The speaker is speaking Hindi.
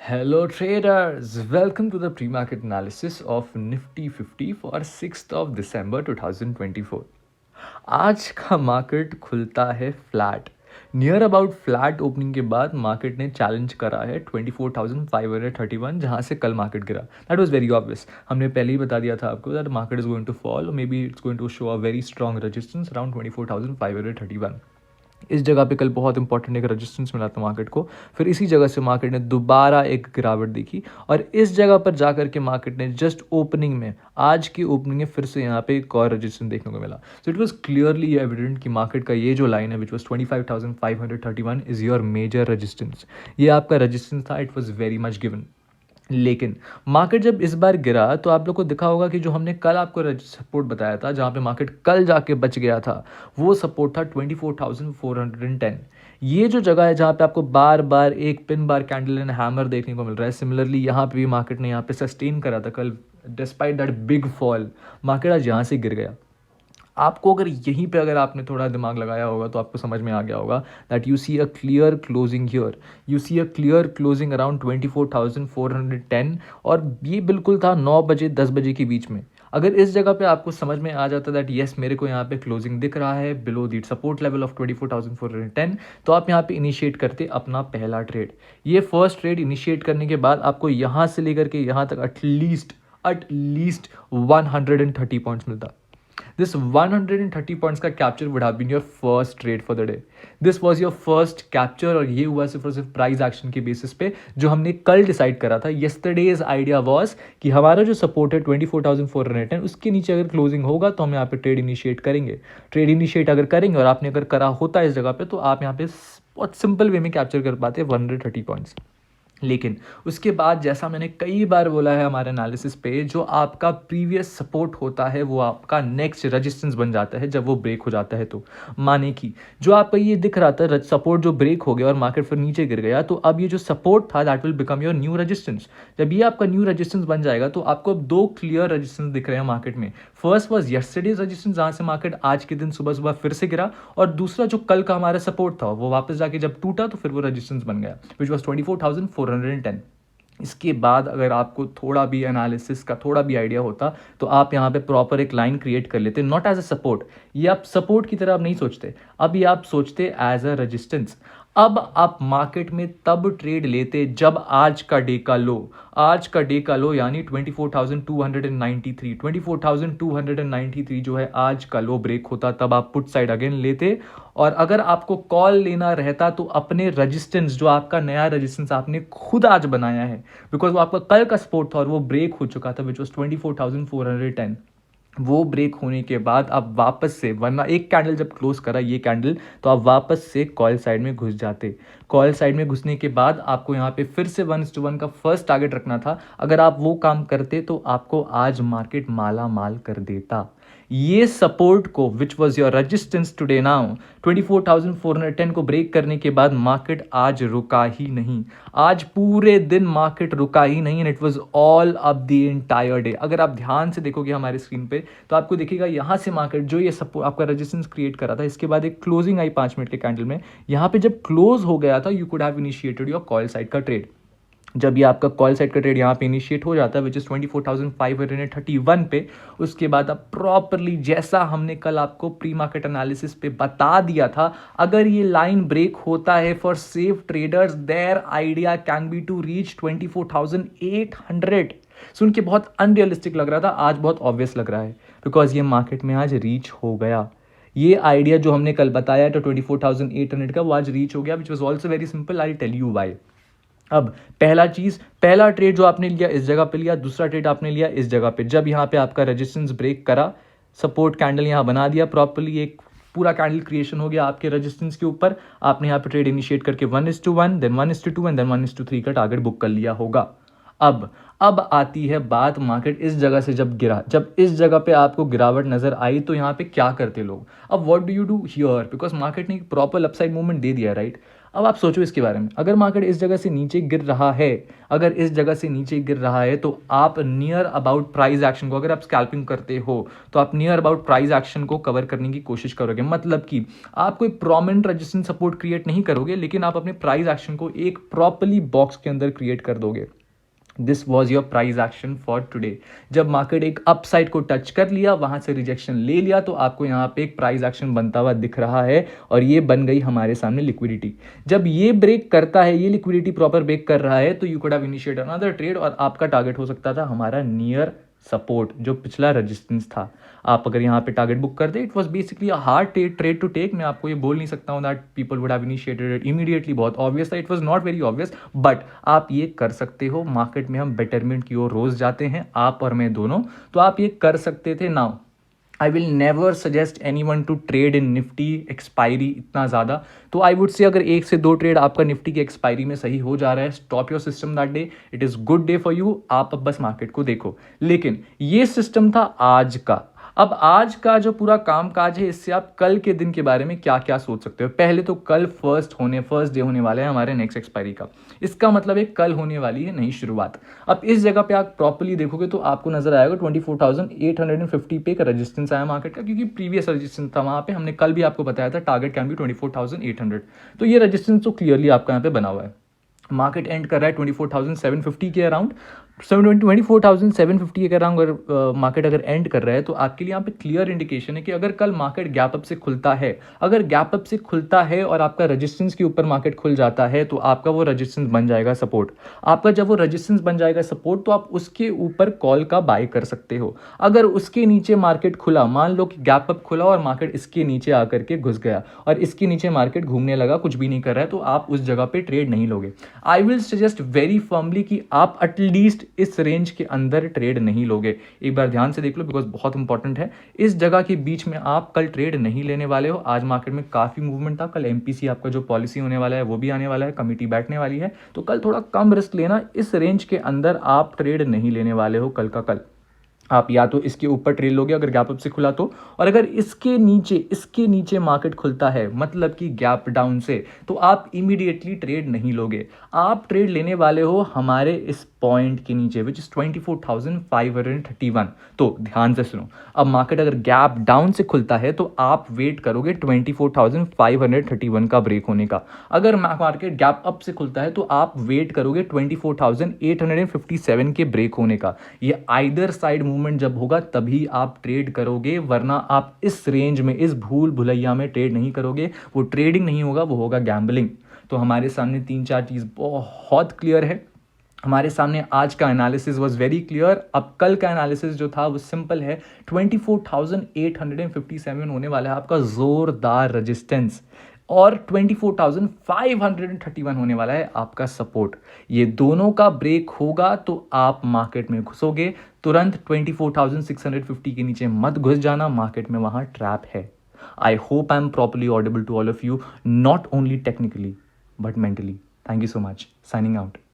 Hello traders, welcome to the pre-market analysis of Nifty 50 for 6th of December 2024. आज का मार्केट खुलता है flat near about flat opening के बाद मार्केट ने चैलेंज करा है 24,531 जहां से कल मार्केट गिरा. That was very obvious. हमने पहले ही बता दिया था आपको that market is going to fall, maybe it's going to show a very strong resistance around 24,531. इस जगह पे कल बहुत इंपॉर्टेंट एक रेजिस्टेंस मिला था मार्केट को. फिर इसी जगह से मार्केट ने दोबारा एक गिरावट देखी और इस जगह पर जाकर के मार्केट ने जस्ट ओपनिंग में, आज की ओपनिंग में फिर से यहाँ पे एक और रेजिस्टेंस देखने को मिला. So it was clearly evident कि मार्केट का ये जो लाइन है which was 25,531 is your major resistance. ये आपका रेजिस्टेंस था. It was very much given. लेकिन मार्केट जब इस बार गिरा तो आप लोग को दिखा होगा कि जो हमने कल आपको सपोर्ट बताया था, जहाँ पे मार्केट कल जाके बच गया था, वो सपोर्ट था 24,410. ये जो जगह है जहाँ पे आपको बार बार एक pin bar candle and hammer देखने को मिल रहा है. सिमिलरली यहाँ पे भी मार्केट ने यहाँ पे सस्टेन करा था कल. Despite that big fall market आज यहाँ से गिर गया. आपको अगर यहीं पे अगर आपने थोड़ा दिमाग लगाया होगा तो आपको समझ में आ गया होगा that you see a clear closing here. You see a clear closing around 24,410 और ये बिल्कुल था 9 बजे 10 बजे के बीच में. अगर इस जगह पे आपको समझ में आ जाता दैट येस मेरे को यहाँ पे क्लोजिंग दिख रहा है below the support level of 24,410, तो आप यहाँ पे इनिशिएट करते अपना पहला ट्रेड. ये फर्स्ट ट्रेड इनिशिएट करने के बाद आपको यहाँ से लेकर के यहाँ तक एटलीस्ट 130 पॉइंट्स मिलता. This 130 पॉइंट्स का capture would have been your first trade for the day. This was your first capture और ये हुआ सिर्फ और सिर्फ प्राइस एक्शन के बेसिस पे जो हमने कल डिसाइड करा था. Yesterday's आइडिया वॉज कि हमारा जो सपोर्ट है 24,410 उसके नीचे अगर क्लोजिंग होगा तो हम यहाँ पे ट्रेड इनिशिएट करेंगे. ट्रेड इनिशिएट अगर करेंगे और आपने अगर करा होता है इस जगह पे तो आप यहाँ पे बहुत सिंपल वे में कैप्चर कर पाते 130 पॉइंट्स. लेकिन उसके बाद जैसा मैंने कई बार बोला है हमारे एनालिसिस पे, जो आपका प्रीवियस सपोर्ट होता है वो आपका नेक्स्ट रेजिस्टेंस बन जाता है जब वो ब्रेक हो जाता है. तो माने कि जो आपका ये दिख रहा था सपोर्ट जो ब्रेक हो गया और मार्केट फिर नीचे गिर गया, तो अब ये जो सपोर्ट था that will become your new resistance. जब ये आपका न्यू रेजिस्टेंस बन जाएगा तो आपको अब दो क्लियर रेजिस्टेंस दिख रहे हैं मार्केट में. फर्स्ट वॉज यस्टरडेज रेजिस्टेंस जहां से मार्केट आज के दिन सुबह सुबह फिर से गिरा, और दूसरा जो कल का हमारा सपोर्ट था वो वापस जाके जब टूटा तो फिर वो रेजिस्टेंस बन गया विच वॉज 24,410. इसके बाद अगर आपको थोड़ा भी एनालिसिस का थोड़ा भी आइडिया होता तो आप यहाँ पे प्रॉपर एक लाइन क्रिएट कर लेते, नॉट एज अ सपोर्ट. ये आप सपोर्ट की तरह आप नहीं सोचते, अब ये आप सोचते एज अ रेजिस्टेंस. अब आप मार्केट में तब ट्रेड लेते जब आज का डे का लो यानी 24,293 जो है आज का लो ब्रेक होता, तब आप पुट साइड अगेन लेते. और अगर आपको कॉल लेना रहता तो अपने रेजिस्टेंस, जो आपका नया रेजिस्टेंस आपने खुद आज बनाया है, बिकॉज वो आपका कल का सपोर्ट था और वो ब्रेक हो चुका था विच वॉज 24,410, वो ब्रेक होने के बाद आप वापस से, वरना एक कैंडल जब क्लोज करा ये कैंडल, तो आप वापस से कॉल साइड में घुस जाते. कॉल साइड में घुसने के बाद आपको यहाँ पे फिर से 1:1 का फर्स्ट टारगेट रखना था. अगर आप वो काम करते तो आपको आज मार्केट माला माल कर देता. ये सपोर्ट को which was your resistance today now 24,410 को ब्रेक करने के बाद मार्केट आज रुका ही नहीं. आज पूरे दिन मार्केट रुका ही नहीं and it was all up the entire day. अगर आप ध्यान से देखोगे हमारे स्क्रीन पे तो आपको दिखेगा यहाँ से मार्केट जो ये सपोर्ट आपका रेजिस्टेंस क्रिएट करा था, इसके बाद एक क्लोजिंग आई 5 मिनट के कैंडल में. यहाँ पे जब क्लोज हो गया था you could have initiated your call side का ट्रेड. जब ये आपका कॉल साइड का ट्रेड यहाँ पे इनिशिएट हो जाता है विच इज 24,531 पे, उसके बाद अब प्रॉपरली जैसा हमने कल आपको प्री मार्केट एनालिसिस पे बता दिया था, अगर ये लाइन ब्रेक होता है for safe traders their idea can be to reach 24,800. सुन के बहुत अनरियलिस्टिक लग रहा था, आज बहुत ऑब्वियस लग रहा है बिकॉज ये मार्केट में आज रीच हो गया. ये आइडिया जो हमने कल बताया था 24,800 का, वो आज रीच हो गया which was also very simple. I tell you why. अब पहला ट्रेड जो आपने लिया इस जगह पे लिया, दूसरा ट्रेड आपने लिया इस जगह पे. जब यहाँ पे आपका रेजिस्टेंस ब्रेक करा, सपोर्ट कैंडल यहाँ बना दिया प्रॉपर्ली, एक पूरा कैंडल क्रिएशन हो गया आपके रेजिस्टेंस के ऊपर. आपने यहाँ पे ट्रेड इनिशिएट करके 1:1 देन 1:2 एंड देन 1:3 का टारगेट बुक कर लिया होगा. अब आती है बात मार्केट इस जगह से जब गिरा, जब इस जगह पे आपको गिरावट नजर आई तो यहाँ पे क्या करते लोग. अब what do you do here, because market ने एक प्रॉपर अपसाइड मूवमेंट दे दिया राइट. अब आप सोचो इसके बारे में, अगर मार्केट इस जगह से नीचे गिर रहा है, अगर इस जगह से नीचे गिर रहा है तो आप नियर अबाउट प्राइस एक्शन को, अगर आप स्कैल्पिंग करते हो तो आप नियर अबाउट प्राइस एक्शन को कवर करने की कोशिश करोगे। मतलब कि आप कोई प्रोमिनेंट रेजिस्टेंस सपोर्ट क्रिएट नहीं करोगे, लेकिन आप अपने प्राइस एक्शन को एक प्रॉपरली बॉक्स के अंदर क्रिएट कर दोगे। This was your price action for today. जब मार्केट एक अपसाइड को टच कर लिया, वहां से रिजेक्शन ले लिया, तो आपको यहाँ पे एक प्राइस एक्शन बनता हुआ दिख रहा है और ये बन गई हमारे सामने लिक्विडिटी। जब ये ब्रेक करता है, ये लिक्विडिटी प्रॉपर ब्रेक कर रहा है, तो you could have initiated another trade और आपका टारगेट हो सकता था हमारा नियर सपोर्ट, जो पिछला रेजिस्टेंस था। आप अगर यहाँ पे टारगेट बुक कर दे, it was basically a hard trade to take. मैं आपको ये बोल नहीं सकता हूँ that people would have initiated it immediately, बहुत ऑब्वियस था, it was not very obvious, but आप ये कर सकते हो। मार्केट में हम बेटरमेंट की ओर रोज जाते हैं, आप और मैं दोनों, तो आप ये कर सकते थे। Now I will never suggest any one two trade in Nifty expiry इतना ज़्यादा। तो आई वुड से अगर 1 से 2 ट्रेड आपका निफ्टी की एक्सपायरी में सही हो जा रहा है, stop your system that day, it is good day for you, आप अब बस मार्केट को देखो। लेकिन ये सिस्टम था आज का। अब आज का जो पूरा काम काज है, इससे आप कल के दिन के बारे में क्या क्या सोच सकते हो। पहले तो कल फर्स्ट डे होने वाला है हमारे नेक्स्ट एक्सपायरी का, इसका मतलब है कल होने वाली है नई शुरुआत। अब इस जगह पे आप प्रॉपर्ली देखोगे तो आपको नजर आएगा 24,850 पे एक रेजिस्टेंस आया मार्केट का, क्योंकि प्रीवियस रेजिस्टेंस था वहां पे, हमने कल भी आपको बताया था टारगेट कैन बी 24,800। तो ये रेजिस्टेंस तो क्लियरली आपका यहाँ पे बना हुआ है। मार्केट एंड कर रहा है 24,750 के अराउंड, 24,750 के अराउंड अगर मार्केट अगर एंड कर रहा है, तो आपके लिए यहाँ पे क्लियर इंडिकेशन है कि अगर कल मार्केट गैप अप से खुलता है, अगर गैप अप से खुलता है और आपका रेजिस्टेंस के ऊपर मार्केट खुल जाता है, तो आपका वो रेजिस्टेंस बन जाएगा सपोर्ट। आपका जब वो रेजिस्टेंस बन जाएगा सपोर्ट, तो आप उसके ऊपर कॉल का बाय कर सकते हो। अगर उसके नीचे मार्केट खुला, मान लो कि गैप अप खुला और मार्केट इसके नीचे आकर के घुस गया और इसके नीचे मार्केट घूमने लगा, कुछ भी नहीं कर रहा है, तो आप उस जगह पे ट्रेड नहीं लोगे। I will suggest very firmly कि आप एटलीस्ट इस रेंज के अंदर ट्रेड नहीं लोगे। एक बार ध्यान से देख लो, बिकॉज बहुत इंपॉर्टेंट है। इस जगह के बीच में आप कल ट्रेड नहीं लेने वाले हो। आज मार्केट में काफी मूवमेंट था, कल एमपीसी आपका जो पॉलिसी होने वाला है वो भी आने वाला है, कमिटी बैठने वाली है, तो कल थोड़ा कम रिस्क लेना। इस रेंज के अंदर आप ट्रेड नहीं लेने वाले हो कल का कल। आप या तो इसके ऊपर ट्रेड लोगे अगर गैप अप से खुला तो, और अगर इसके नीचे मार्केट खुलता है, मतलब कि गैप डाउन से, तो आप इमीडिएटली ट्रेड नहीं लोगे। आप ट्रेड लेने वाले हो हमारे इस पॉइंट के नीचे, विच इज 24,531। तो ध्यान से सुनो, अब मार्केट अगर गैप डाउन से खुलता है तो आप वेट करोगे 24,531 का ब्रेक होने का। अगर मार्केट गैप अप से खुलता है तो आप वेट करोगे 24,857 के ब्रेक होने का। ये आइदर साइड मूवमेंट जब होगा तभी आप ट्रेड करोगे, वरना आप इस रेंज में, इस भूल भुलैया में ट्रेड नहीं करोगे। वो ट्रेडिंग नहीं होगा, वो होगा गैम्बलिंग। तो हमारे सामने 3-4 चीज बहुत क्लियर है। हमारे सामने आज का एनालिसिस वाज वेरी क्लियर। अब कल का एनालिसिस जो था वो सिंपल है। 24,857 होने वाला है आपका जोरदार रेजिस्टेंस, और 24,531 होने वाला है आपका सपोर्ट। ये दोनों का ब्रेक होगा तो आप मार्केट में घुसोगे। तुरंत 24,650 के नीचे मत घुस जाना, मार्केट में वहां ट्रैप है। I hope I am properly audible to all of you, not only technically but mentally. Thank you so much. Signing out.